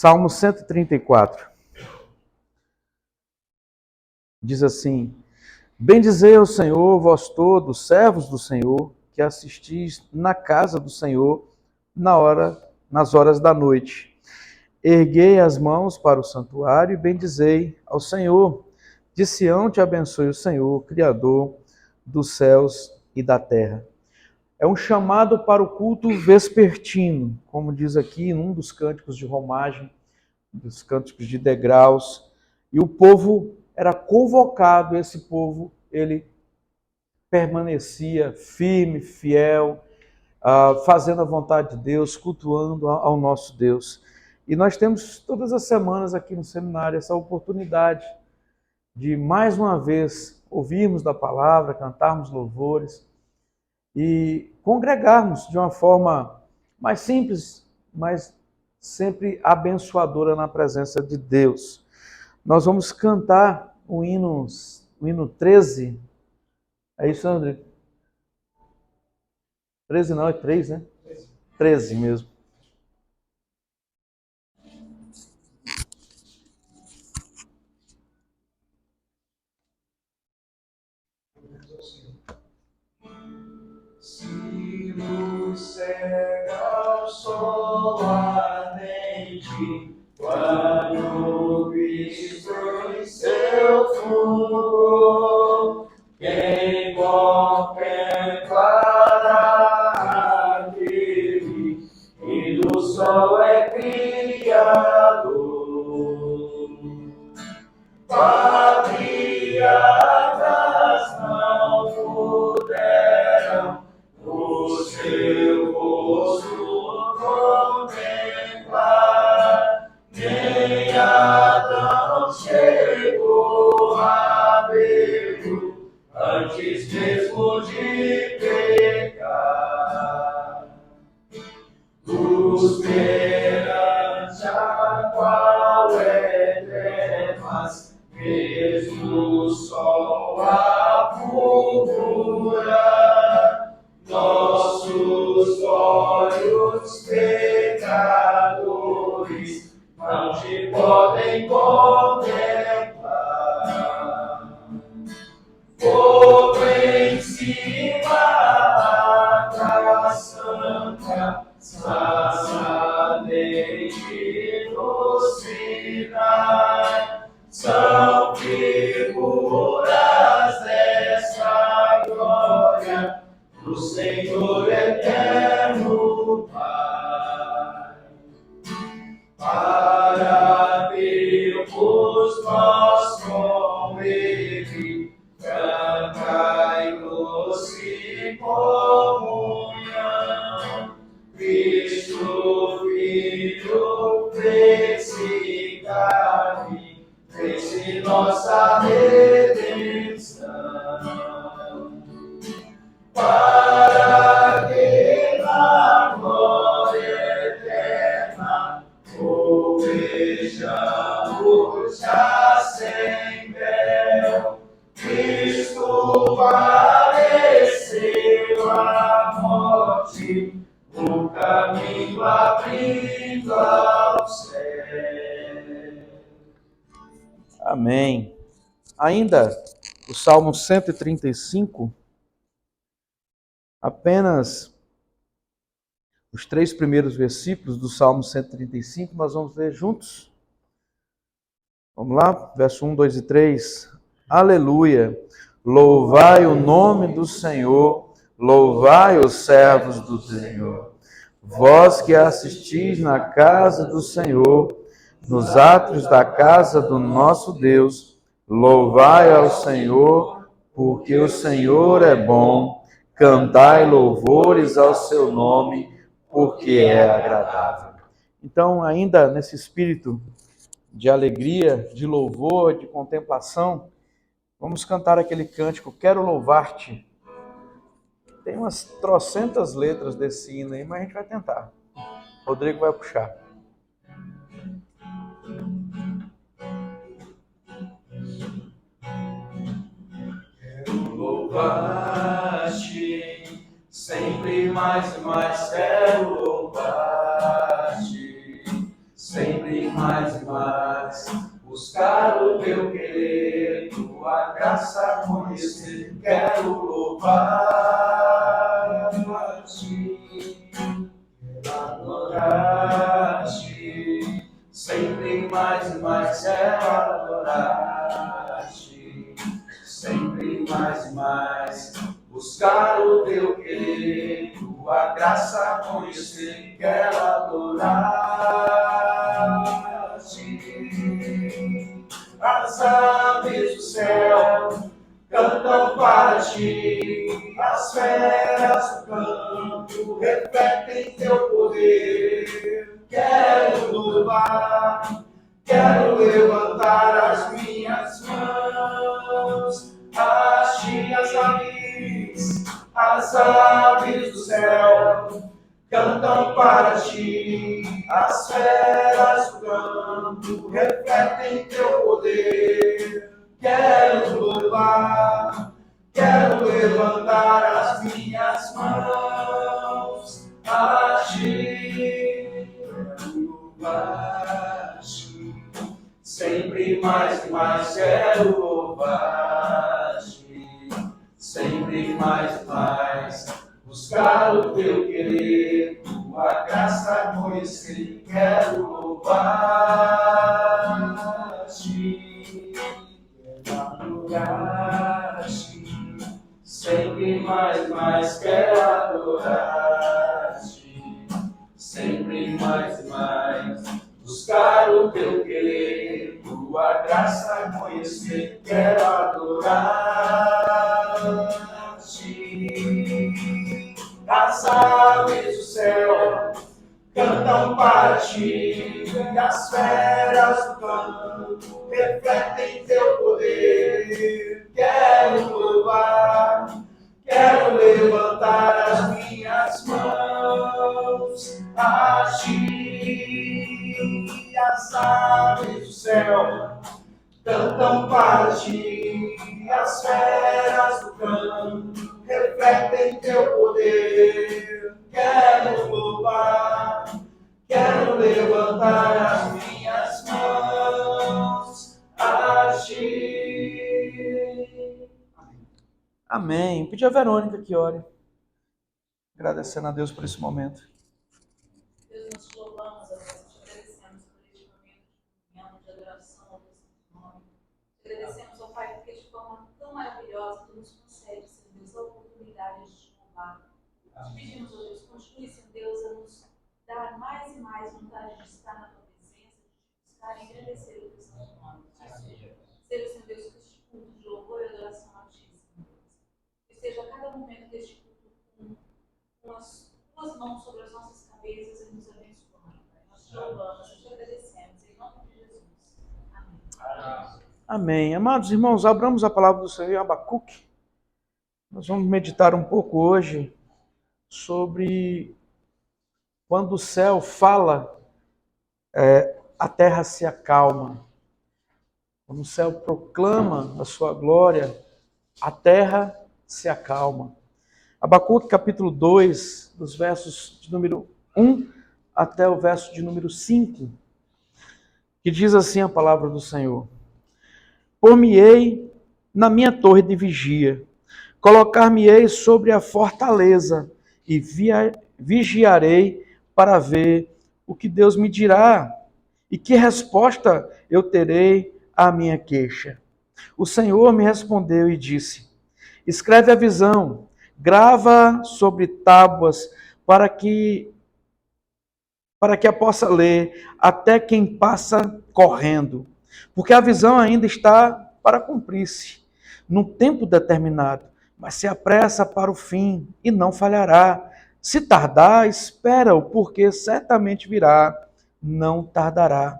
Salmo 134. Diz assim: Bendizei ao Senhor, vós todos, servos do Senhor, que assistis na casa do Senhor nas horas da noite. Erguei as mãos para o santuário e bendizei ao Senhor. De Sião te abençoe o Senhor, Criador dos céus e da terra. É um chamado para o culto vespertino, como diz aqui em um dos cânticos de romagem, dos cânticos de degraus. E o povo era convocado, esse povo, ele permanecia firme, fiel, fazendo a vontade de Deus, cultuando ao nosso Deus. E nós temos todas as semanas aqui no seminário essa oportunidade de mais uma vez ouvirmos da palavra, cantarmos louvores e congregarmos de uma forma mais simples, mas sempre abençoadora na presença de Deus. Nós vamos cantar o hino 13. É isso, André? 13 não, é 3, né? 13 mesmo. Se luz cega o sol ardente, quando Cristo em seu fulgor, quem contemplará aquele que do sol é criador? Patriarcas não puderam o seu rosto contemplar, nem Adão chegou a vê-lo antes mesmo de pecar. Luz perante a qual é trevas, mesmo o sol a fulgurar, nossos olhos pecadores não te podem contemplar. Fogo em cima da santa, sacerdote no Sinai, são figuras dessa glória do Senhor eterno Pai. Para Deus nós com Ele, cantai-nos em comunhão. Cristo Filho fez-se carne, fez-se nossa redenção. Para que na glória eterna o vejamos já sem véu, Cristo padeceu a morte, o caminho abrindo ao céu. Amém. Ainda o Salmo 135, apenas os 3 primeiros versículos do Salmo 135, nós vamos ler juntos. Vamos lá, verso 1, 2 e 3. Aleluia! Louvai o nome do Senhor, louvai os servos do Senhor. Vós que assistis na casa do Senhor, nos átrios da casa do nosso Deus, louvai ao Senhor, porque o Senhor é bom, cantai louvores ao seu nome, porque é agradável. Então, ainda nesse espírito de alegria, de louvor, de contemplação, vamos cantar aquele cântico, Quero Louvar-te. Tem umas trocentas letras desse hino aí, mas a gente vai tentar. Rodrigo vai puxar. Quero louvar-te, sempre mais e mais quero louvar-te, sempre tua graça conhecer, quero louvar-te, adorar-te, sempre mais e mais quero adorar-te, sempre mais e mais buscar o teu querer, tua graça conhecer, quero adorar-te. As aves do céu cantam para ti, as feras do campo refletem teu poder. Quero louvar, quero levantar as minhas mãos, as aves do céu cantam para ti, as feras do campo refletem teu poder. Quero louvar, quero levantar as minhas mãos a ti, quero louvar-te, sempre mais e mais quero louvar-te, sempre mais e mais buscar o teu querer, tua graça conhecer, quero louvar-te, quero adorar-te, sempre mais e mais quero adorar-te, sempre mais e mais buscar o teu querer, tua graça conhecer, quero adorar-te. As aves do céu cantam para ti, as feras do campo refletem teu poder. Quero louvar, quero levantar as minhas mãos a ti. As aves do céu cantam para ti, as feras do campo refletem teu poder. Quero louvar, quero levantar as minhas mãos a ti. Amém. Pedir a Verônica que ore. Agradecendo a Deus por esse momento. Deus, nós te louvamos, nós te agradecemos por este momento de comunhão, de adoração ao teu santo nome. Te agradecemos, ó Pai, porque de forma tão maravilhosa tu nos concede, Senhor Deus, a oportunidade de te louvar. Te pedimos, ó Deus, continue, Senhor Deus, a nos dar mais e mais vontade de estar na tua presença, de te buscar e agradecer o teu santo nome. Seja, Senhor Deus, que este culto de louvor e adoração a ti, Senhor Deus. Que seja a cada momento deste culto com as tuas mãos sobre as nossas cabeças e nos abençoando. Nós te louvamos, nós te agradecemos. Em nome de Jesus. Amém. Amém. Amados irmãos, abramos a palavra do Senhor em Abacuque. Nós vamos meditar um pouco hoje sobre quando o céu fala, a terra se acalma. Quando o céu proclama a sua glória, a terra se acalma. Abacuque capítulo 2, dos versos de número 1 até o verso de número 5, que diz assim a palavra do Senhor: Por-me-ei na minha torre de vigia, colocar-me-ei sobre a fortaleza e vigiarei para ver o que Deus me dirá e que resposta eu terei à minha queixa. O Senhor me respondeu e disse: Escreve a visão, grava sobre tábuas para que a possa ler até quem passa correndo, porque a visão ainda está para cumprir-se, num tempo determinado, mas se apressa para o fim e não falhará. Se tardar, espera-o, porque certamente virá, não tardará.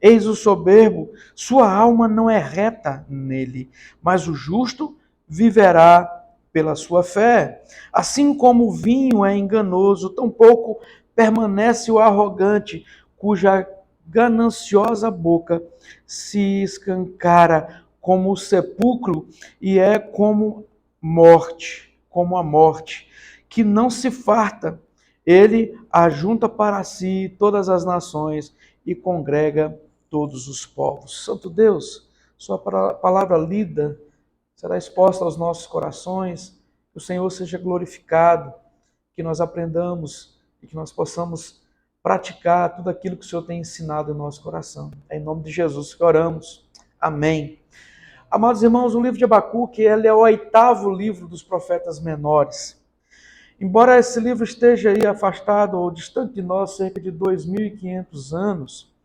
Eis o soberbo, sua alma não é reta nele, mas o justo viverá pela sua fé. Assim como o vinho é enganoso, tampouco permanece o arrogante, cuja gananciosa boca se escancara como o sepulcro e é como a morte, que não se farta. Ele ajunta para si todas as nações e congrega todos os povos. Santo Deus, sua palavra lida será exposta aos nossos corações, que o Senhor seja glorificado, que nós aprendamos e que nós possamos praticar tudo aquilo que o Senhor tem ensinado em nosso coração. É em nome de Jesus que oramos. Amém. Amados irmãos, o livro de Abacuque, ele é o 8º livro dos profetas menores. Embora esse livro esteja aí afastado ou distante de nós cerca de 2.500 anos,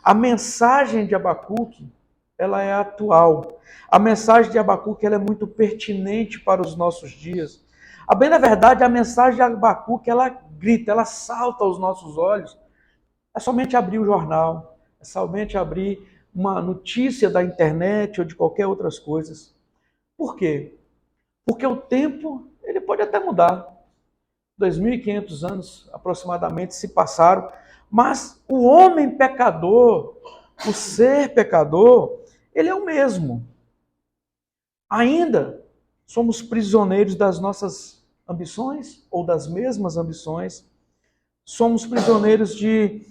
a mensagem de Abacuque, ela é atual. A mensagem de Abacuque, ela é muito pertinente para os nossos dias. A bem na verdade, a mensagem de Abacuque, ela grita, ela salta aos nossos olhos. É somente abrir o jornal, é somente abrir uma notícia da internet ou de qualquer outras coisas. Por quê? Porque o tempo, ele pode até mudar. 2.500 anos aproximadamente se passaram, mas o homem pecador, o ser pecador, ele é o mesmo. Ainda somos prisioneiros das nossas ambições ou das mesmas ambições. Somos prisioneiros de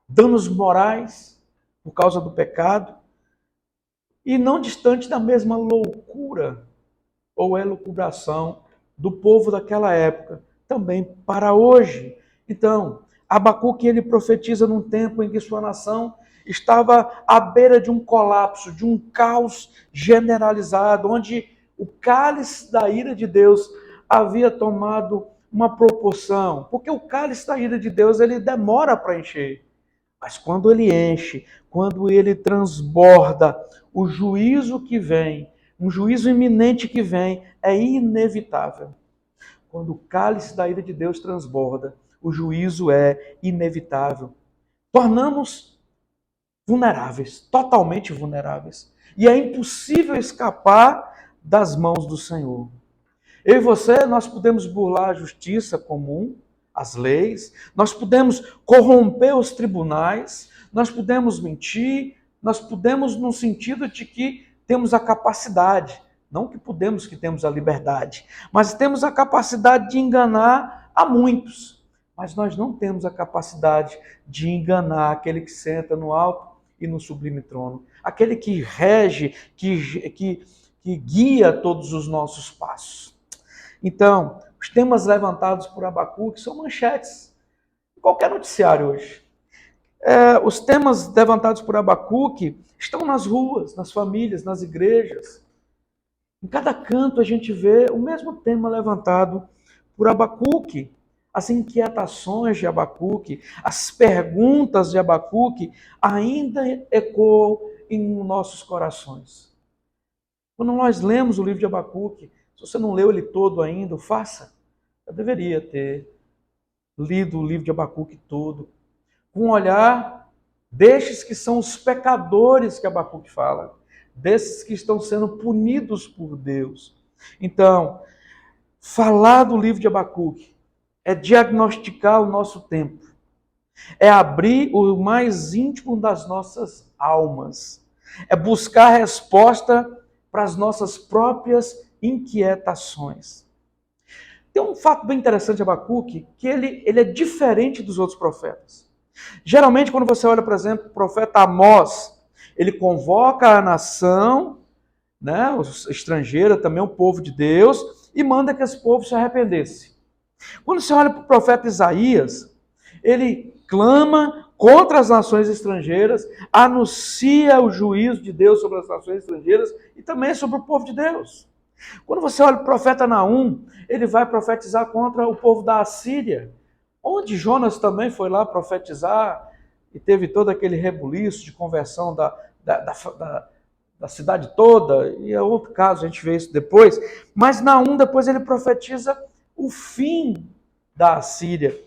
danos morais por causa do pecado e não distante da mesma loucura ou elucubração do povo daquela época, também para hoje. Então, Abacuque, ele profetiza num tempo em que sua nação estava à beira de um colapso, de um caos generalizado, onde o cálice da ira de Deus havia tomado uma proporção, porque o cálice da ira de Deus, ele demora para encher, mas quando ele enche, quando ele transborda, o juízo que vem, um juízo iminente que vem, é inevitável. Quando o cálice da ira de Deus transborda, o juízo é inevitável. Tornamos vulneráveis, totalmente vulneráveis. E é impossível escapar das mãos do Senhor. Eu e você, nós podemos burlar a justiça comum, as leis, nós podemos corromper os tribunais, nós podemos mentir, nós podemos no sentido de que temos a capacidade, não que podemos, que temos a liberdade, mas temos a capacidade de enganar a muitos, mas nós não temos a capacidade de enganar aquele que senta no alto e no sublime trono, aquele que rege, que guia todos os nossos passos. Então, os temas levantados por Abacuque são manchetes em qualquer noticiário hoje. Os temas levantados por Abacuque estão nas ruas, nas famílias, nas igrejas. Em cada canto a gente vê o mesmo tema levantado por Abacuque. As inquietações de Abacuque, as perguntas de Abacuque ainda ecoam em nossos corações. Quando nós lemos o livro de Abacuque, se você não leu ele todo ainda, faça. Eu deveria ter lido o livro de Abacuque todo, com um olhar destes que são os pecadores que Abacuque fala, desses que estão sendo punidos por Deus. Então, falar do livro de Abacuque é diagnosticar o nosso tempo, é abrir o mais íntimo das nossas almas, é buscar resposta para as nossas próprias inquietações. Tem um fato bem interessante de Abacuque, que ele é diferente dos outros profetas. Geralmente, quando você olha, por exemplo, o profeta Amós, ele convoca a nação, né, os estrangeira, também o povo de Deus, e manda que esse povo se arrependesse. Quando você olha para o profeta Isaías, ele clama contra as nações estrangeiras, anuncia o juízo de Deus sobre as nações estrangeiras e também sobre o povo de Deus. Quando você olha para o profeta Naum, ele vai profetizar contra o povo da Assíria, onde Jonas também foi lá profetizar e teve todo aquele rebuliço de conversão da cidade toda, e é outro caso, a gente vê isso depois. Mas Naum, depois ele profetiza o fim da Assíria.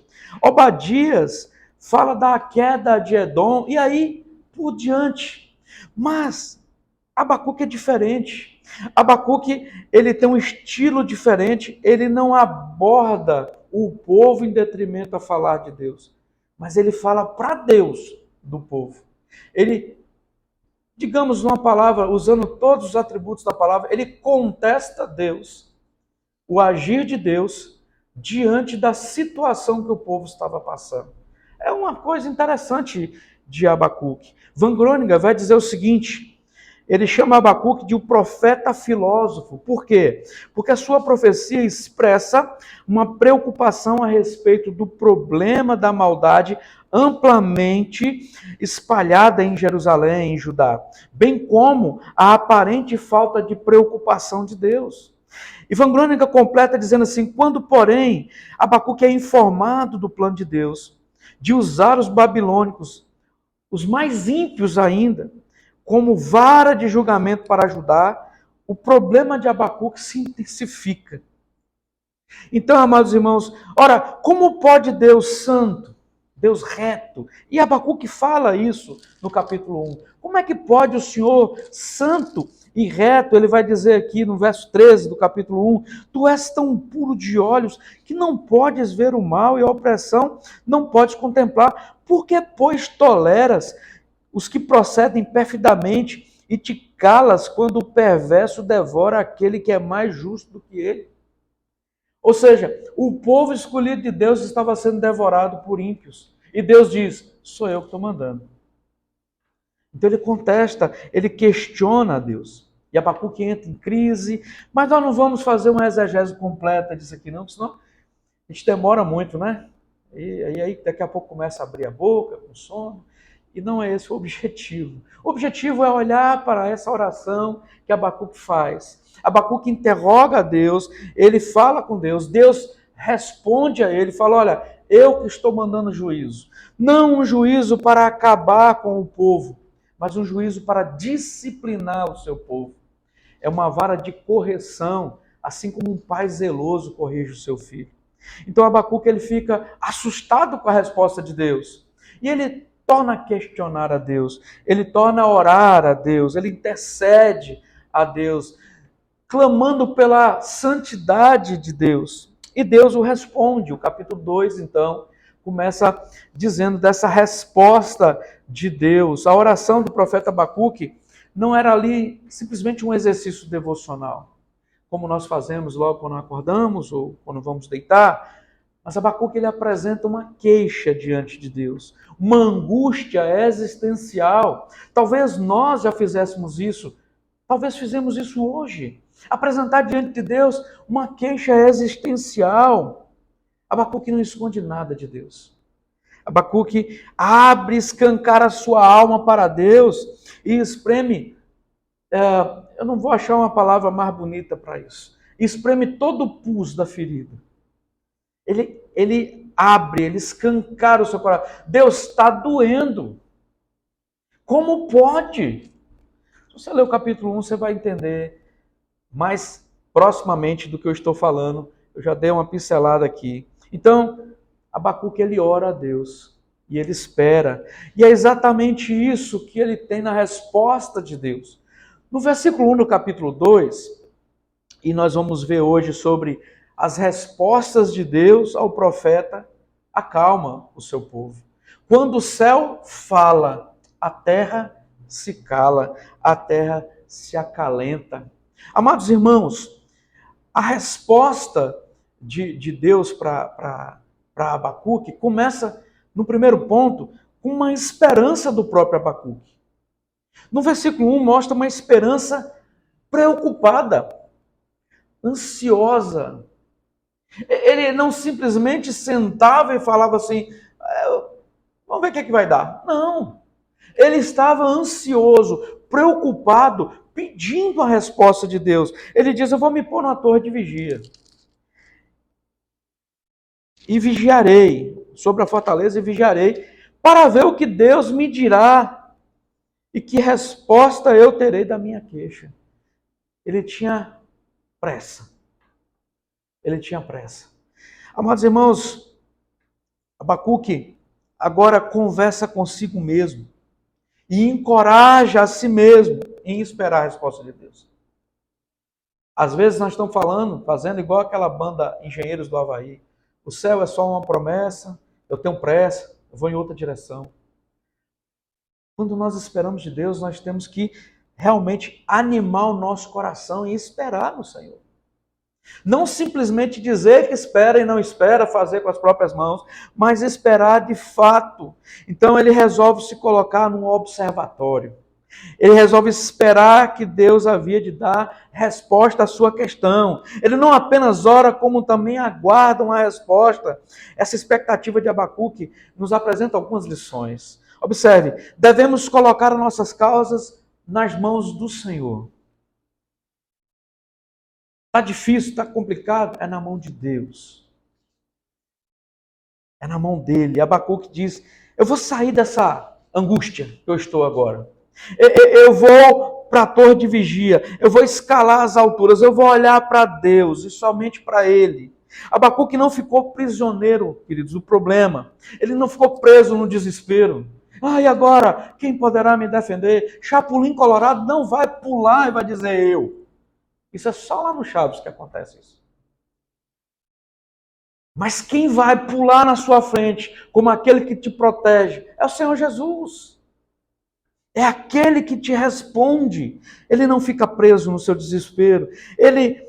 Obadias fala da queda de Edom, e aí por diante. Mas Abacuque é diferente. Abacuque, ele tem um estilo diferente, ele não aborda o povo em detrimento a falar de Deus, mas ele fala para Deus do povo. Ele, digamos uma palavra, usando todos os atributos da palavra, ele contesta Deus, o agir de Deus, diante da situação que o povo estava passando. É uma coisa interessante de Abacuque. Van Groningen vai dizer o seguinte: Ele chama Abacuque de um profeta filósofo. Por quê? Porque a sua profecia expressa uma preocupação a respeito do problema da maldade amplamente espalhada em Jerusalém, em Judá, bem como a aparente falta de preocupação de Deus. E Van Groningen completa dizendo assim: quando, porém, Abacuque é informado do plano de Deus, de usar os babilônicos, os mais ímpios ainda, como vara de julgamento para ajudar, o problema de Abacuque se intensifica. Então, amados irmãos, ora, como pode Deus santo, Deus reto, e Abacuque fala isso no capítulo 1, como é que pode o Senhor santo e reto, ele vai dizer aqui no verso 13 do capítulo 1, tu és tão puro de olhos que não podes ver o mal e a opressão não podes contemplar, porque, pois, toleras os que procedem perfidamente e te calas quando o perverso devora aquele que é mais justo do que ele. Ou seja, o povo escolhido de Deus estava sendo devorado por ímpios. E Deus diz, sou eu que estou mandando. Então ele contesta, ele questiona a Deus. E Abacuque entra em crise, mas nós não vamos fazer uma exegese completa disso aqui não, senão a gente demora muito, né? E aí daqui a pouco começa a abrir a boca com sono. E não é esse o objetivo. O objetivo é olhar para essa oração que Abacuque faz. Abacuque interroga a Deus, ele fala com Deus, Deus responde a ele, fala, olha, eu que estou mandando juízo. Não um juízo para acabar com o povo, mas um juízo para disciplinar o seu povo. É uma vara de correção, assim como um pai zeloso corrige o seu filho. Então Abacuque ele fica assustado com a resposta de Deus. E ele torna a questionar a Deus, ele torna a orar a Deus, ele intercede a Deus, clamando pela santidade de Deus. E Deus o responde. O capítulo 2, então, começa dizendo dessa resposta de Deus. A oração do profeta Abacuque não era ali simplesmente um exercício devocional, como nós fazemos logo quando acordamos ou quando vamos deitar. Mas Abacuque ele apresenta uma queixa diante de Deus, uma angústia existencial. Talvez nós já fizéssemos isso, talvez fizemos isso hoje. Apresentar diante de Deus uma queixa existencial. Abacuque não esconde nada de Deus. Abacuque abre, escancara a sua alma para Deus e espreme, eu não vou achar uma palavra mais bonita para isso, espreme todo o pus da ferida. Ele abre, ele escancara o seu coração. Deus está doendo. Como pode? Se você ler o capítulo 1, você vai entender mais proximamente do que eu estou falando. Eu já dei uma pincelada aqui. Então, Abacuque ele ora a Deus e ele espera. E é exatamente isso que ele tem na resposta de Deus. No versículo 1 do capítulo 2, e nós vamos ver hoje sobre as respostas de Deus ao profeta, acalma o seu povo. Quando o céu fala, a terra se cala, a terra se acalenta. Amados irmãos, a resposta de Deus para Abacuque começa, no primeiro ponto, com uma esperança do próprio Abacuque. No versículo 1 mostra uma esperança preocupada, ansiosa. Ele não simplesmente sentava e falava assim, vamos ver o que é que vai dar. Não. Ele estava ansioso, preocupado, pedindo a resposta de Deus. Ele diz, eu vou me pôr numa torre de vigia. E vigiarei, sobre a fortaleza e vigiarei, para ver o que Deus me dirá e que resposta eu terei da minha queixa. Ele tinha pressa. Ele tinha pressa. Amados irmãos, Abacuque agora conversa consigo mesmo e encoraja a si mesmo em esperar a resposta de Deus. Às vezes nós estamos fazendo igual aquela banda Engenheiros do Havaí. O céu é só uma promessa, eu tenho pressa, eu vou em outra direção. Quando nós esperamos de Deus, nós temos que realmente animar o nosso coração e esperar no Senhor. Não simplesmente dizer que espera e não espera, fazer com as próprias mãos, mas esperar de fato. Então ele resolve se colocar num observatório. Ele resolve esperar que Deus havia de dar resposta à sua questão. Ele não apenas ora, como também aguarda uma resposta. Essa expectativa de Abacuque nos apresenta algumas lições. Observe, devemos colocar as nossas causas nas mãos do Senhor. Está difícil, está complicado? É na mão de Deus. É na mão dele. Abacuque diz, eu vou sair dessa angústia que eu estou agora. Eu vou para a torre de vigia, eu vou escalar as alturas, eu vou olhar para Deus e somente para Ele. Abacuque não ficou prisioneiro, queridos, do problema. Ele não ficou preso no desespero. E agora? Quem poderá me defender? Chapulim Colorado não vai pular e vai dizer eu. Isso é só lá no Chaves que acontece isso. Mas quem vai pular na sua frente como aquele que te protege é o Senhor Jesus. É aquele que te responde. Ele não fica preso no seu desespero. Ele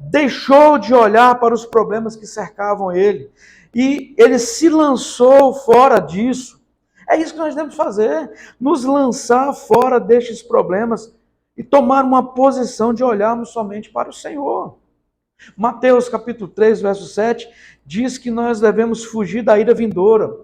deixou de olhar para os problemas que cercavam ele. E ele se lançou fora disso. É isso que nós devemos fazer. Nos lançar fora destes problemas e tomar uma posição de olharmos somente para o Senhor. Mateus capítulo 3, verso 7, diz que nós devemos fugir da ira vindoura.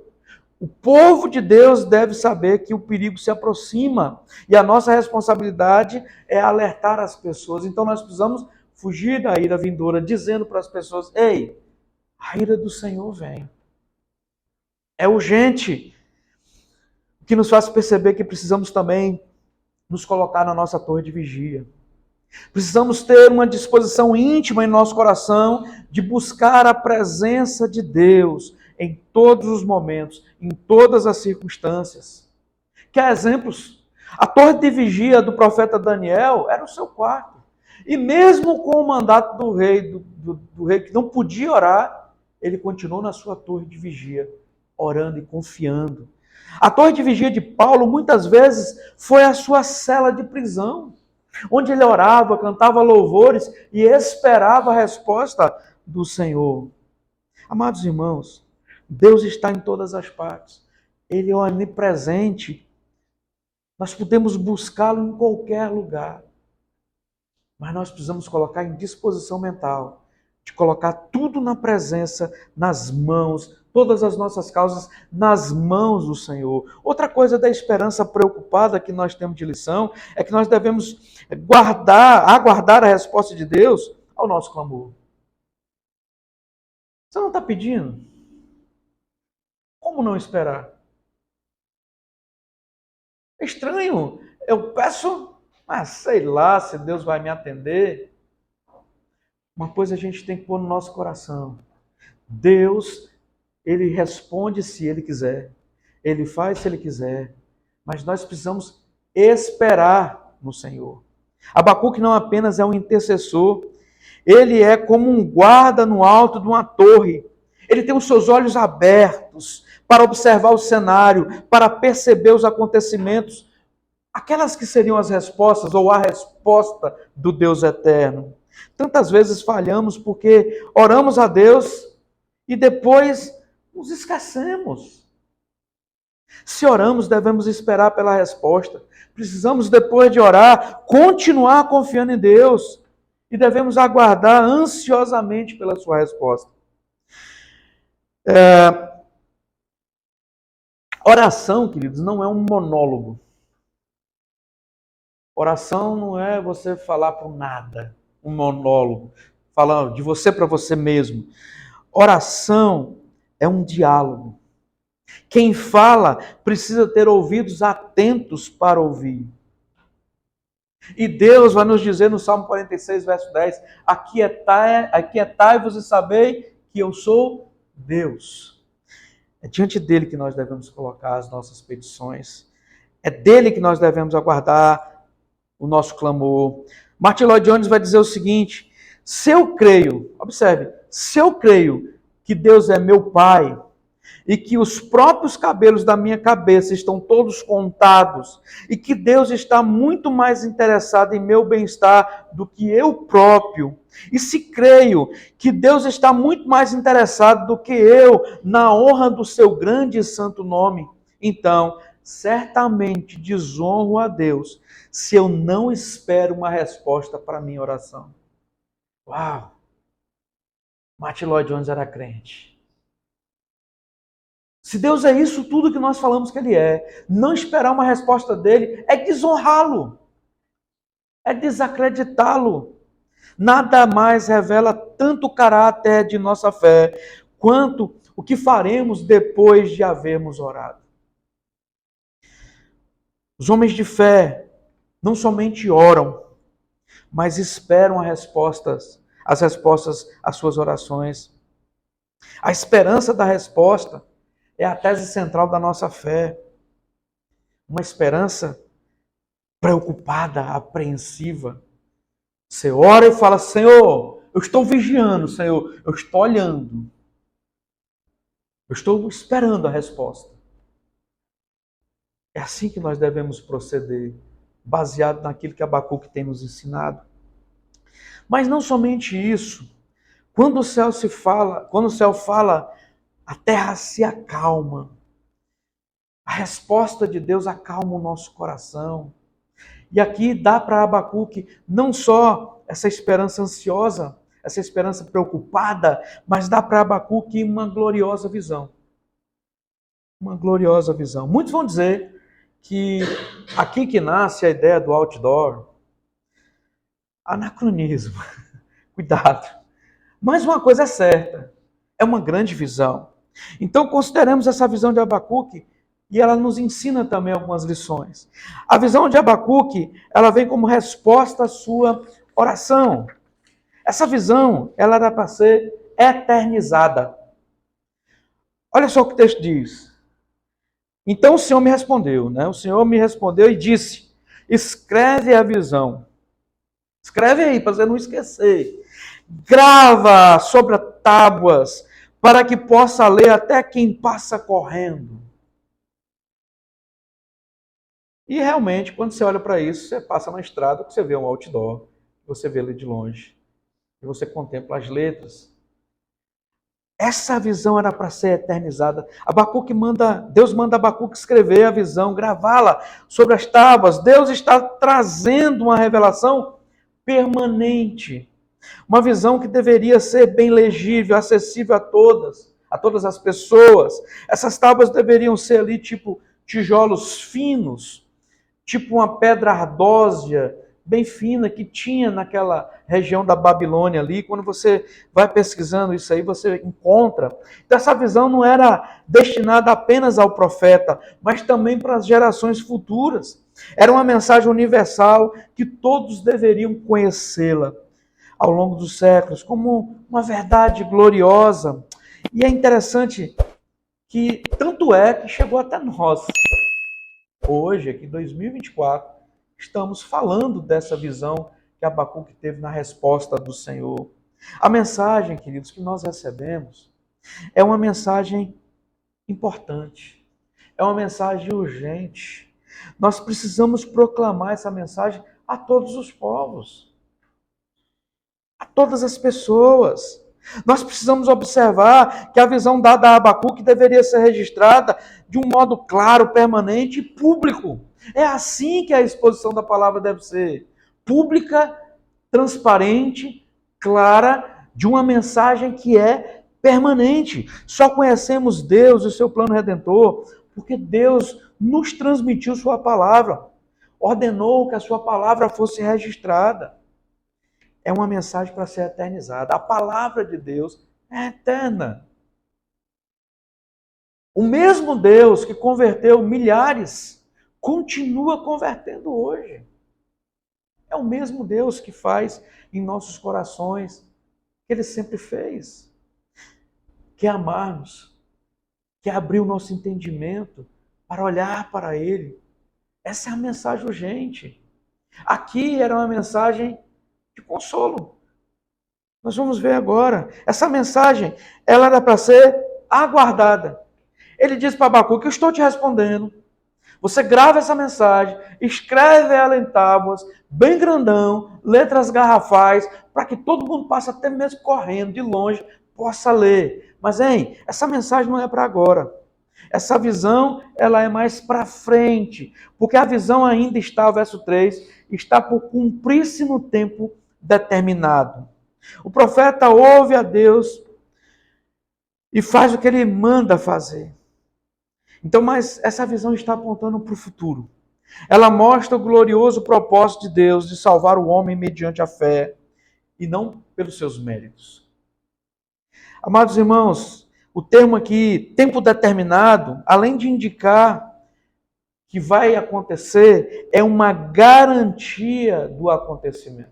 O povo de Deus deve saber que o perigo se aproxima e a nossa responsabilidade é alertar as pessoas. Então nós precisamos fugir da ira vindoura, dizendo para as pessoas, ei, a ira do Senhor vem. É urgente. O que nos faz perceber que precisamos também nos colocar na nossa torre de vigia. Precisamos ter uma disposição íntima em nosso coração de buscar a presença de Deus em todos os momentos, em todas as circunstâncias. Quer exemplos? A torre de vigia do profeta Daniel era o seu quarto. E mesmo com o mandato do rei, do rei que não podia orar, ele continuou na sua torre de vigia, orando e confiando. A torre de vigia de Paulo muitas vezes foi a sua cela de prisão, onde ele orava, cantava louvores e esperava a resposta do Senhor. Amados irmãos, Deus está em todas as partes. Ele é onipresente. Nós podemos buscá-lo em qualquer lugar. Mas nós precisamos colocar em disposição mental de colocar tudo na presença, nas mãos, todas as nossas causas nas mãos do Senhor. Outra coisa da esperança preocupada que nós temos de lição é que nós devemos aguardar a resposta de Deus ao nosso clamor. Você não está pedindo? Como não esperar? É estranho. Eu peço, mas sei lá se Deus vai me atender. Uma coisa a gente tem que pôr no nosso coração. Deus, Ele responde se Ele quiser. Ele faz se Ele quiser. Mas nós precisamos esperar no Senhor. Abacuque não apenas é um intercessor. Ele é como um guarda no alto de uma torre. Ele tem os seus olhos abertos para observar o cenário, para perceber os acontecimentos, aquelas que seriam as respostas ou a resposta do Deus eterno. Tantas vezes falhamos porque oramos a Deus e depois nos esquecemos. Se oramos, devemos esperar pela resposta. Precisamos, depois de orar, continuar confiando em Deus e devemos aguardar ansiosamente pela sua resposta. Oração, queridos, não é um monólogo. Oração não é você falar para o nada, um monólogo, falando de você para você mesmo. Oração é um diálogo. Quem fala precisa ter ouvidos atentos para ouvir. E Deus vai nos dizer no Salmo 46, verso 10, aquietai-vos e sabei que eu sou Deus. É diante dele que nós devemos colocar as nossas petições. É dele que nós devemos aguardar o nosso clamor. Martin Lloyd Jones vai dizer o seguinte, se eu creio, observe, se eu creio que Deus é meu Pai e que os próprios cabelos da minha cabeça estão todos contados e que Deus está muito mais interessado em meu bem-estar do que eu próprio, e se creio que Deus está muito mais interessado do que eu na honra do seu grande e santo nome, então certamente desonro a Deus se eu não espero uma resposta para a minha oração. Uau! Martin Lloyd Jones era crente. Se Deus é isso tudo que nós falamos que Ele é, não esperar uma resposta dele é desonrá-lo, é desacreditá-lo. Nada mais revela tanto o caráter de nossa fé quanto o que faremos depois de havermos orado. Os homens de fé não somente oram, mas esperam as respostas às suas orações. A esperança da resposta é a tese central da nossa fé. Uma esperança preocupada, apreensiva. Você ora e fala, Senhor, eu estou vigiando, Senhor, eu estou olhando. Eu estou esperando a resposta. É assim que nós devemos proceder, baseado naquilo que Abacuque tem nos ensinado. Mas não somente isso. Quando o céu fala, a terra se acalma. A resposta de Deus acalma o nosso coração. E aqui dá para Abacuque não só essa esperança ansiosa, essa esperança preocupada, mas dá para Abacuque uma gloriosa visão. Uma gloriosa visão. Muitos vão dizer que aqui que nasce a ideia do outdoor. Anacronismo. Cuidado. Mas uma coisa é certa, é uma grande visão. Então consideremos essa visão de Abacuque e ela nos ensina também algumas lições. A visão de Abacuque, ela vem como resposta à sua oração. Essa visão, ela era para ser eternizada. Olha só o que o texto diz. Então o Senhor me respondeu, né? O Senhor me respondeu e disse, escreve a visão. Escreve aí, para você não esquecer. Grava sobre tábuas, para que possa ler até quem passa correndo. E realmente, quando você olha para isso, você passa na estrada, você vê um outdoor, você vê ele de longe, e você contempla as letras. Essa visão era para ser eternizada. Deus manda Abacuque escrever a visão, gravá-la sobre as tábuas. Deus está trazendo uma revelação permanente. Uma visão que deveria ser bem legível, acessível a todas as pessoas. Essas tábuas deveriam ser ali tipo tijolos finos, tipo uma pedra ardósia, bem fina, que tinha naquela região da Babilônia ali. Quando você vai pesquisando isso aí, você encontra. Então essa visão não era destinada apenas ao profeta, mas também para as gerações futuras. Era uma mensagem universal que todos deveriam conhecê-la ao longo dos séculos, como uma verdade gloriosa. E é interessante que tanto é que chegou até nós. Hoje, aqui em 2024, estamos falando dessa visão que Abacuque teve na resposta do Senhor. A mensagem, queridos, que nós recebemos é uma mensagem importante, é uma mensagem urgente. Nós precisamos proclamar essa mensagem a todos os povos, a todas as pessoas. Nós precisamos observar que a visão dada a Abacuque deveria ser registrada de um modo claro, permanente e público. É assim que a exposição da palavra deve ser. Pública, transparente, clara, de uma mensagem que é permanente. Só conhecemos Deus e o seu plano redentor porque Deus nos transmitiu sua palavra. Ordenou que a sua palavra fosse registrada. É uma mensagem para ser eternizada. A palavra de Deus é eterna. O mesmo Deus que converteu milhares, continua convertendo hoje. É o mesmo Deus que faz em nossos corações, que Ele sempre fez. Quer amar-nos, quer abrir o nosso entendimento para olhar para Ele. Essa é a mensagem urgente. Aqui era uma mensagem de consolo. Nós vamos ver agora. Essa mensagem, ela era para ser aguardada. Ele diz para Abacuque, eu estou te respondendo. Você grava essa mensagem, escreve ela em tábuas, bem grandão, letras garrafais, para que todo mundo passe até mesmo correndo de longe, possa ler. Mas, essa mensagem não é para agora. Essa visão, ela é mais para frente, porque a visão ainda está, verso 3, está por cumprir-se no tempo determinado. O profeta ouve a Deus e faz o que ele manda fazer. Então, mas essa visão está apontando para o futuro. Ela mostra o glorioso propósito de Deus de salvar o homem mediante a fé e não pelos seus méritos. Amados irmãos, o termo aqui, tempo determinado, além de indicar que vai acontecer, é uma garantia do acontecimento.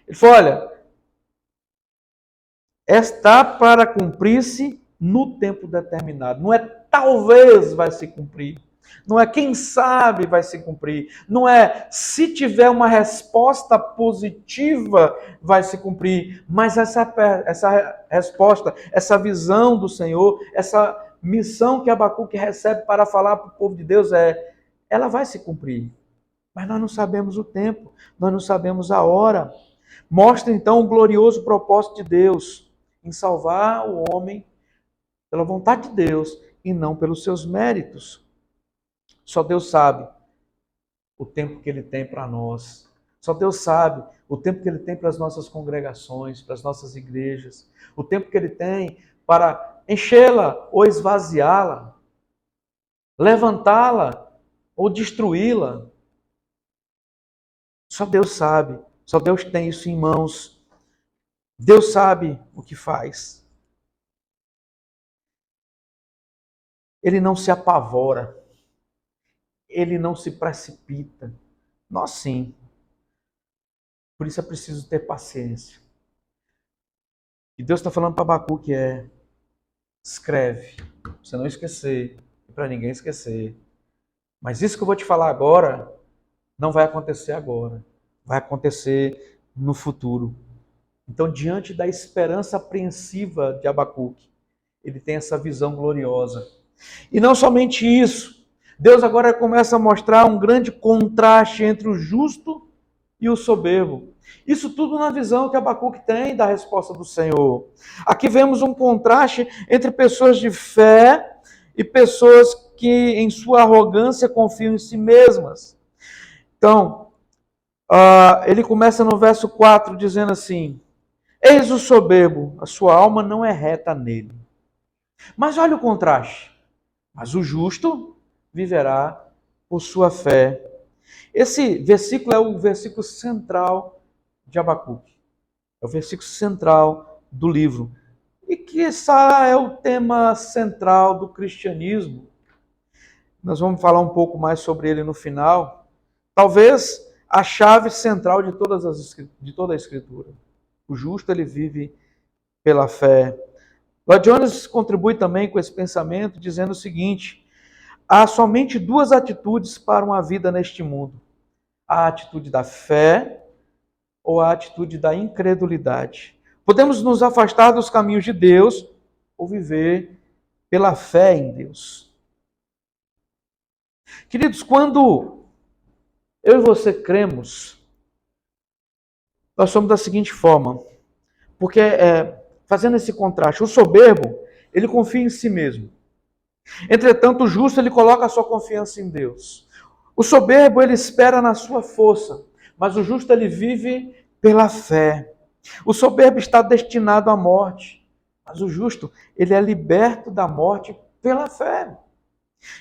Ele falou, olha, está para cumprir-se no tempo determinado. Não é talvez vai se cumprir. Não é quem sabe vai se cumprir. Não é se tiver uma resposta positiva vai se cumprir. Mas essa resposta, essa visão do Senhor, essa missão que Abacuque recebe para falar para o povo de Deus ela vai se cumprir. Mas nós não sabemos o tempo, nós não sabemos a hora. Mostra então o glorioso propósito de Deus em salvar o homem pela vontade de Deus e não pelos seus méritos. Só Deus sabe o tempo que Ele tem para nós. Só Deus sabe o tempo que Ele tem para as nossas congregações, para as nossas igrejas. O tempo que Ele tem para enchê-la ou esvaziá-la, levantá-la ou destruí-la. Só Deus sabe. Só Deus tem isso em mãos. Deus sabe o que faz. Ele não se apavora. Ele não se precipita. Nós sim. Por isso é preciso ter paciência. E Deus está falando para Abacuque escreve, para você não esquecer, para ninguém esquecer. Mas isso que eu vou te falar agora, não vai acontecer agora. Vai acontecer no futuro. Então, diante da esperança apreensiva de Abacuque, ele tem essa visão gloriosa. E não somente isso, Deus agora começa a mostrar um grande contraste entre o justo e o soberbo. Isso tudo na visão que Abacuque tem da resposta do Senhor. Aqui vemos um contraste entre pessoas de fé e pessoas que, em sua arrogância, confiam em si mesmas. Então, ele começa no verso 4 dizendo assim: eis o soberbo, a sua alma não é reta nele. Mas olha o contraste. Mas o justo viverá por sua fé. Esse versículo é o versículo central de Abacuque. É o versículo central do livro. E que é o tema central do cristianismo. Nós vamos falar um pouco mais sobre ele no final. Talvez a chave central de toda a Escritura. O justo, ele vive pela fé. Lloyd Jones contribui também com esse pensamento, dizendo o seguinte: há somente duas atitudes para uma vida neste mundo. A atitude da fé ou a atitude da incredulidade. Podemos nos afastar dos caminhos de Deus ou viver pela fé em Deus. Queridos, quando eu e você cremos, nós somos da seguinte forma, porque fazendo esse contraste, o soberbo, ele confia em si mesmo. Entretanto, o justo, ele coloca a sua confiança em Deus. O soberbo, ele espera na sua força, mas o justo, ele vive pela fé. O soberbo está destinado à morte, mas o justo, ele é liberto da morte pela fé.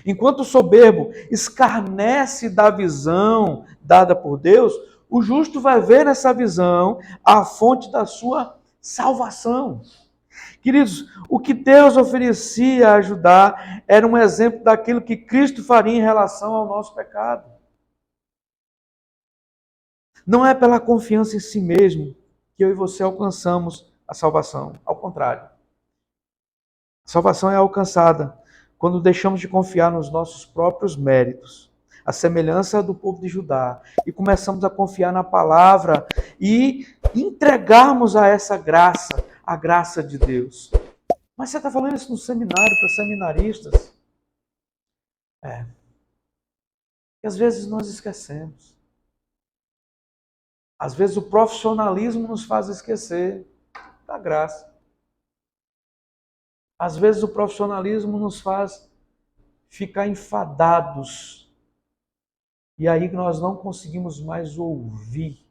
Enquanto o soberbo escarnece da visão dada por Deus, o justo vai ver nessa visão a fonte da sua salvação. Queridos, o que Deus oferecia a ajudar era um exemplo daquilo que Cristo faria em relação ao nosso pecado. Não é pela confiança em si mesmo que eu e você alcançamos a salvação. Ao contrário. A salvação é alcançada quando deixamos de confiar nos nossos próprios méritos, a semelhança do povo de Judá, e começamos a confiar na palavra e entregarmos a essa graça, a graça de Deus. Mas você está falando isso no seminário, para seminaristas? E às vezes nós esquecemos. Às vezes o profissionalismo nos faz esquecer da graça. Às vezes o profissionalismo nos faz ficar enfadados. E aí nós não conseguimos mais ouvir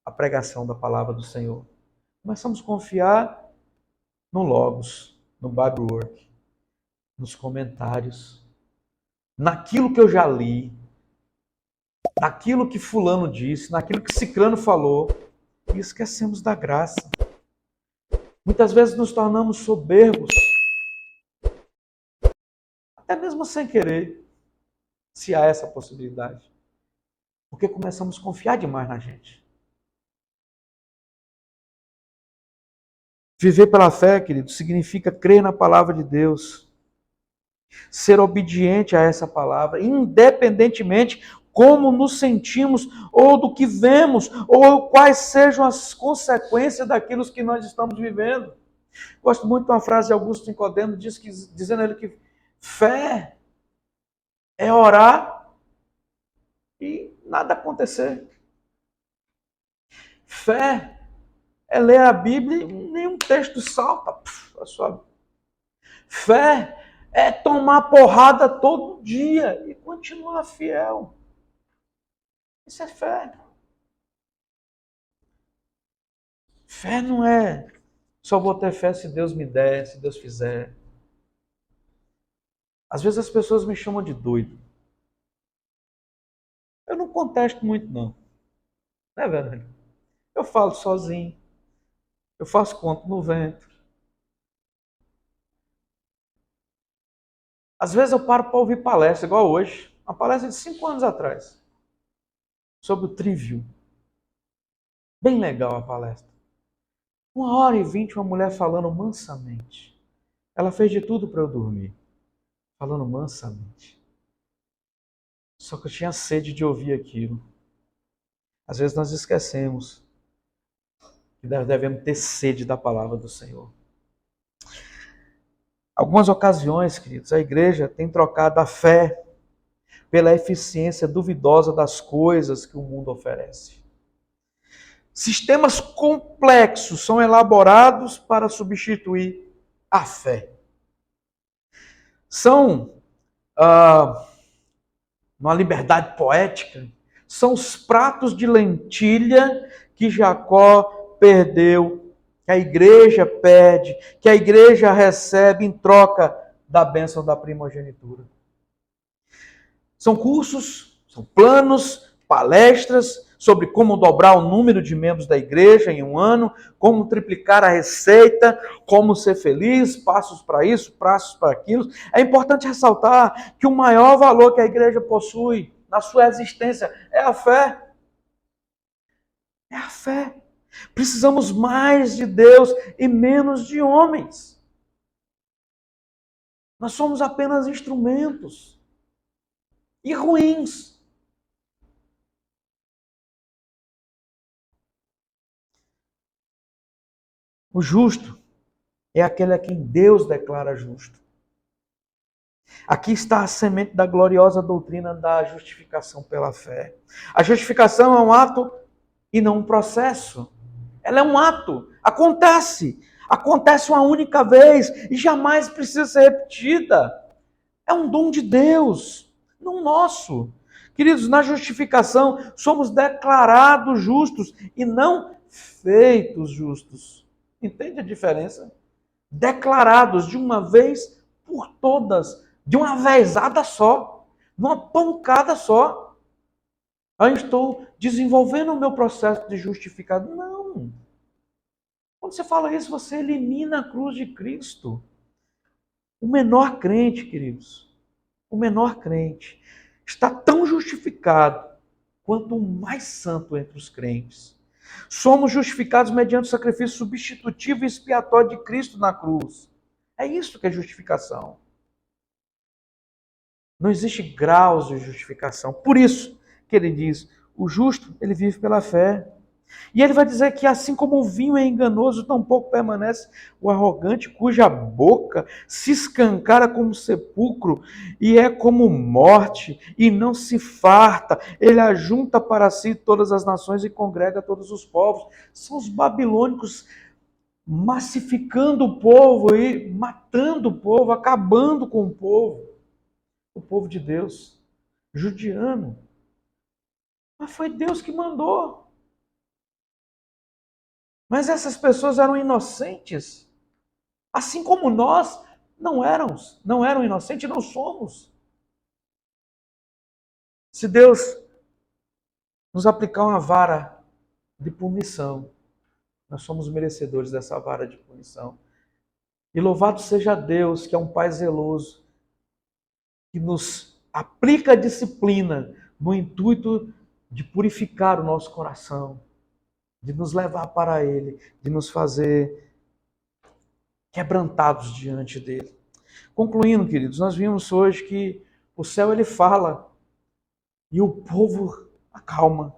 a pregação da palavra do Senhor. Começamos a confiar no Logos, no Bible Work, nos comentários, naquilo que eu já li, naquilo que fulano disse, naquilo que ciclano falou, e esquecemos da graça. Muitas vezes nos tornamos soberbos, até mesmo sem querer, se há essa possibilidade, porque começamos a confiar demais na gente. Viver pela fé, querido, significa crer na palavra de Deus, ser obediente a essa palavra, independentemente como nos sentimos, ou do que vemos, ou quais sejam as consequências daquilo que nós estamos vivendo. Gosto muito de uma frase de Augusto Nicodemo, dizendo ele que fé é orar e nada acontecer. Fé é ler a Bíblia e nenhum texto salta a sua. Fé é tomar porrada todo dia e continuar fiel. Isso é fé. Fé não é só vou ter fé se Deus me der, se Deus fizer. Às vezes as pessoas me chamam de doido. Eu não contesto muito, não. Não é verdade? Eu falo sozinho. Eu faço conta no vento. Às vezes eu paro para ouvir palestra, igual hoje. Uma palestra de 5 anos atrás. Sobre o Trivium. Bem legal a palestra. 1h20, uma mulher falando mansamente. Ela fez de tudo para eu dormir. Falando mansamente. Só que eu tinha sede de ouvir aquilo. Às vezes nós esquecemos que devemos ter sede da palavra do Senhor. Algumas ocasiões, queridos, a igreja tem trocado a fé pela eficiência duvidosa das coisas que o mundo oferece. Sistemas complexos são elaborados para substituir a fé. São, numa liberdade poética, são os pratos de lentilha que Jacó perdeu, que a igreja perde, que a igreja recebe em troca da bênção da primogenitura. São cursos, são planos, palestras sobre como dobrar o número de membros da igreja em um ano, como triplicar a receita, como ser feliz, passos para isso, passos para aquilo. É importante ressaltar que o maior valor que a igreja possui na sua existência é a fé. É a fé. Precisamos mais de Deus e menos de homens. Nós somos apenas instrumentos. E ruins. O justo é aquele a quem Deus declara justo. Aqui está a semente da gloriosa doutrina da justificação pela fé. A justificação é um ato e não um processo. Ela é um ato. Acontece. Acontece uma única vez e jamais precisa ser repetida. É um dom de Deus, não nosso. Queridos, na justificação somos declarados justos e não feitos justos. Entende a diferença? Declarados de uma vez por todas, de uma vezada só, numa pancada só. Eu estou desenvolvendo o meu processo de justificado. Não. Quando você fala isso, você elimina a cruz de Cristo. O menor crente, queridos, o menor crente está tão justificado quanto o mais santo entre os crentes. Somos justificados mediante o sacrifício substitutivo e expiatório de Cristo na cruz. É isso que é justificação. Não existe graus de justificação. Por isso que ele diz, o justo, ele vive pela fé. E ele vai dizer que assim como o vinho é enganoso, tampouco permanece o arrogante, cuja boca se escancara como sepulcro e é como morte, e não se farta. Ele ajunta para si todas as nações e congrega todos os povos. São os babilônicos massificando o povo e matando o povo, acabando com o povo. o povo de Deus, judiando. Mas foi Deus que mandou. Mas essas pessoas eram inocentes. Assim como nós não eram inocentes, não somos. Se Deus nos aplicar uma vara de punição, nós somos merecedores dessa vara de punição. E louvado seja Deus, que é um Pai zeloso, que nos aplica a disciplina no intuito de purificar o nosso coração, de nos levar para Ele, de nos fazer quebrantados diante dEle. Concluindo, queridos, nós vimos hoje que o céu ele fala e o povo acalma.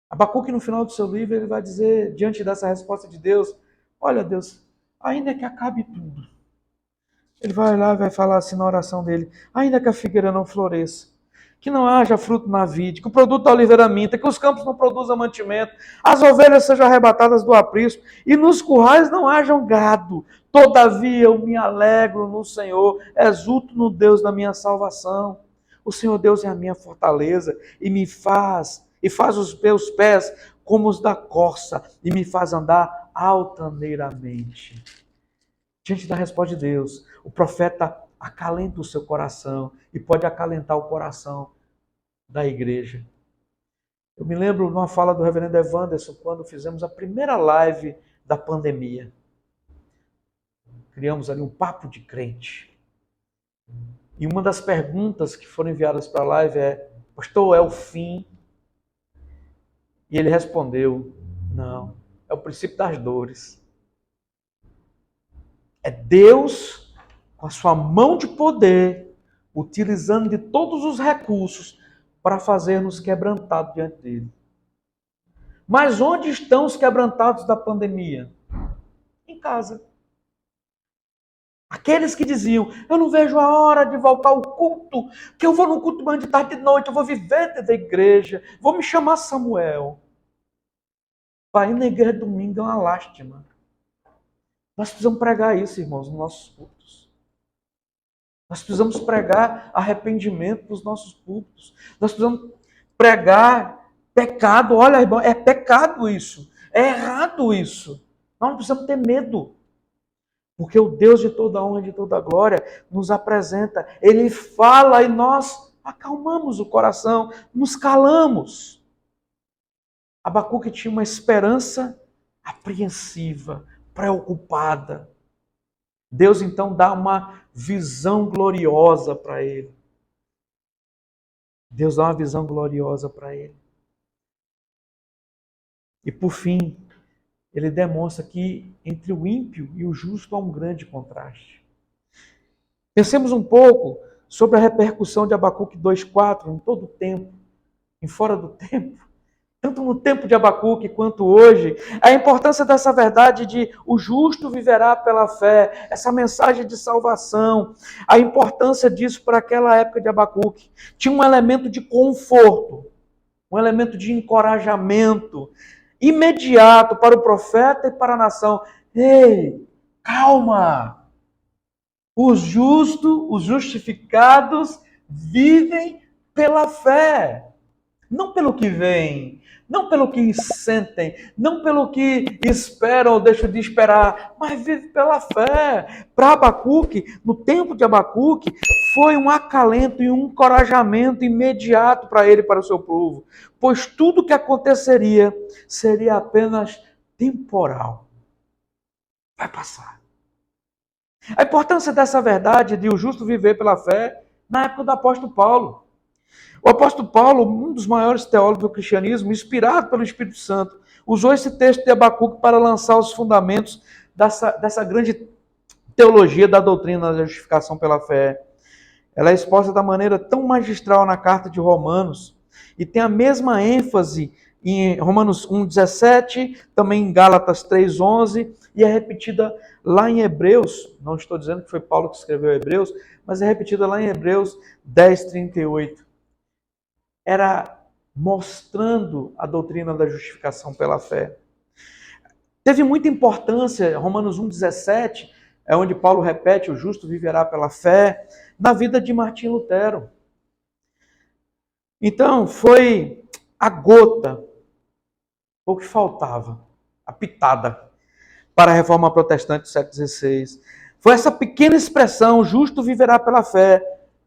Abacuque, no final do seu livro, ele vai dizer, diante dessa resposta de Deus, olha Deus, ainda que acabe tudo. Ele vai lá e vai falar assim na oração dele, ainda que a figueira não floresça, que não haja fruto na vide, que o produto da oliveira minta, que os campos não produzam mantimento, as ovelhas sejam arrebatadas do aprisco, e nos currais não hajam gado. Todavia eu me alegro no Senhor, exulto no Deus da minha salvação. O Senhor Deus é a minha fortaleza, e faz os meus pés como os da corça, e me faz andar altaneiramente. Diante da resposta de Deus, o profeta acalenta o seu coração e pode acalentar o coração da igreja. Eu me lembro de uma fala do reverendo Evanderson quando fizemos a primeira live da pandemia. Criamos ali um papo de crente. E uma das perguntas que foram enviadas para a live é: pastor, é o fim? E ele respondeu: não, é o princípio das dores. É Deus, com a sua mão de poder, utilizando de todos os recursos para fazer-nos quebrantados diante dele. Mas onde estão os quebrantados da pandemia? Em casa. Aqueles que diziam, eu não vejo a hora de voltar ao culto, que eu vou no culto manhã de tarde e de noite, eu vou viver dentro da igreja, vou me chamar Samuel. Para ir na igreja domingo é uma lástima. Nós precisamos pregar isso, irmãos, nos nossos cultos. Nós precisamos pregar arrependimento nos nossos cultos. Nós precisamos pregar pecado. Olha, irmão, é pecado isso. É errado isso. Nós não precisamos ter medo. Porque o Deus de toda honra e de toda glória nos apresenta. Ele fala e nós acalmamos o coração, nos calamos. Abacuque tinha uma esperança apreensiva, preocupada. Deus então dá uma visão gloriosa para ele. Deus dá uma visão gloriosa para ele. E por fim, ele demonstra que entre o ímpio e o justo há um grande contraste. Pensemos um pouco sobre a repercussão de Abacuque 2,4 em todo o tempo, em fora do tempo. Tanto no tempo de Abacuque quanto hoje, a importância dessa verdade de o justo viverá pela fé, essa mensagem de salvação, a importância disso para aquela época de Abacuque. Tinha um elemento de conforto, um elemento de encorajamento imediato para o profeta e para a nação. Ei, calma! Os justos, os justificados, vivem pela fé. Não pelo que vem, não pelo que sentem, não pelo que esperam ou deixam de esperar, mas vive pela fé. Para Abacuque, no tempo de Abacuque, foi um acalento e um encorajamento imediato para ele e para o seu povo, pois tudo que aconteceria seria apenas temporal. Vai passar. A importância dessa verdade de o justo viver pela fé na época do apóstolo Paulo. O apóstolo Paulo, um dos maiores teólogos do cristianismo, inspirado pelo Espírito Santo, usou esse texto de Abacuque para lançar os fundamentos dessa grande teologia da doutrina da justificação pela fé. Ela é exposta da maneira tão magistral na carta de Romanos e tem a mesma ênfase em Romanos 1,17, também em Gálatas 3,11 e é repetida lá em Hebreus, não estou dizendo que foi Paulo que escreveu Hebreus, mas é repetida lá em Hebreus 10,38. Era mostrando a doutrina da justificação pela fé. Teve muita importância, Romanos 1,17, é onde Paulo repete, o justo viverá pela fé, na vida de Martim Lutero. Então, foi a gota, o que faltava, a pitada, para a reforma protestante do século XVI. Foi essa pequena expressão, justo viverá pela fé,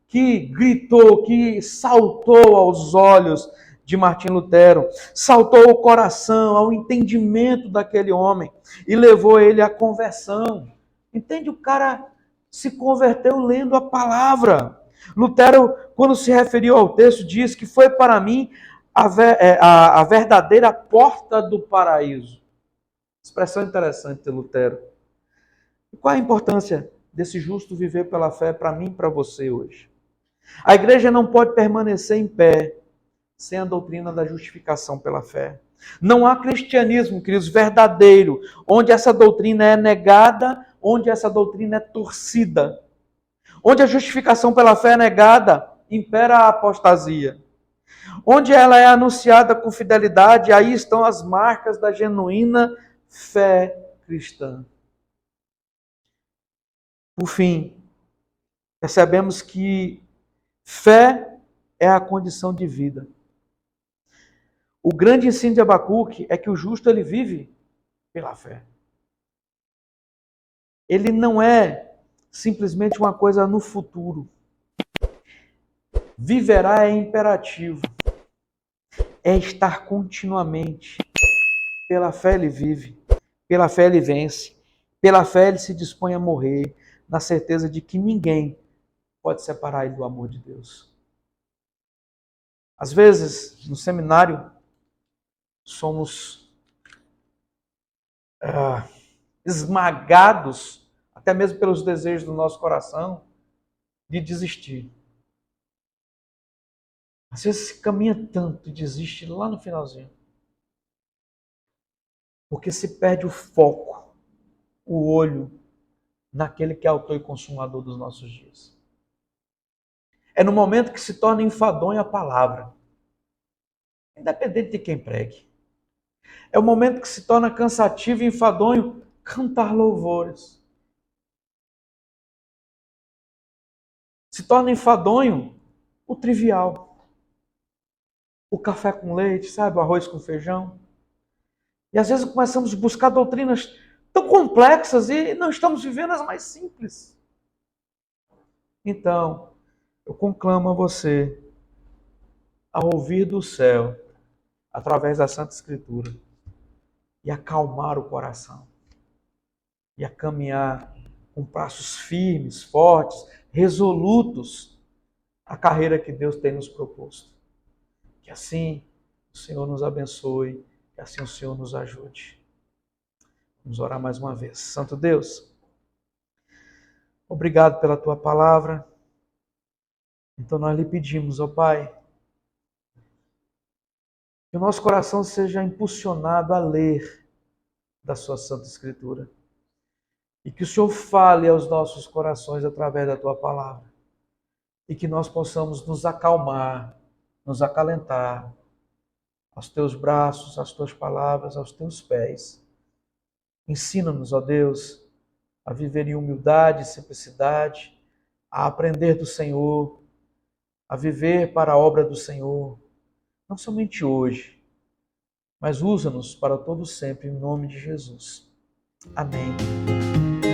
que gritou, que saltou aos olhos de Martim Lutero, saltou ao coração, ao entendimento daquele homem e levou ele à conversão. Entende? O cara se converteu lendo a palavra. Lutero, quando se referiu ao texto, diz que foi para mim a verdadeira porta do paraíso. Expressão interessante de Lutero. E qual a importância desse justo viver pela fé para mim e para você hoje? A igreja não pode permanecer em pé sem a doutrina da justificação pela fé. Não há cristianismo, queridos, verdadeiro, onde essa doutrina é negada, onde essa doutrina é torcida. Onde a justificação pela fé é negada, impera a apostasia. Onde ela é anunciada com fidelidade, aí estão as marcas da genuína fé cristã. Por fim, percebemos que fé é a condição de vida. O grande ensino de Abacuque é que o justo ele vive pela fé. Ele não é simplesmente uma coisa no futuro. Viverá é imperativo. É estar continuamente. Pela fé ele vive. Pela fé ele vence. Pela fé ele se dispõe a morrer, na certeza de que ninguém pode separar ele do amor de Deus. Às vezes, no seminário, somos esmagados, até mesmo pelos desejos do nosso coração, de desistir. Às vezes se caminha tanto e desiste lá no finalzinho. Porque se perde o foco, o olho, naquele que é autor e consumador dos nossos dias. É no momento que se torna enfadonha a palavra, independente de quem pregue. É o momento que se torna cansativo e enfadonho cantar louvores. Se torna enfadonho o trivial. O café com leite, sabe? O arroz com feijão. E às vezes começamos a buscar doutrinas tão complexas e não estamos vivendo as mais simples. Então, eu conclamo a você a ouvir do céu, através da Santa Escritura, e acalmar o coração, e a caminhar com passos firmes, fortes, resolutos, a carreira que Deus tem nos proposto. Que assim o Senhor nos abençoe, que assim o Senhor nos ajude. Vamos orar mais uma vez. Santo Deus, obrigado pela Tua palavra. Então nós lhe pedimos, ó Pai, que o nosso coração seja impulsionado a ler da Sua Santa Escritura. E que o Senhor fale aos nossos corações através da Tua palavra. E que nós possamos nos acalmar, nos acalentar aos Teus braços, às Tuas palavras, aos Teus pés. Ensina-nos, ó Deus, a viver em humildade e simplicidade, a aprender do Senhor, a viver para a obra do Senhor, não somente hoje, mas usa-nos para todo sempre, em nome de Jesus. Amém.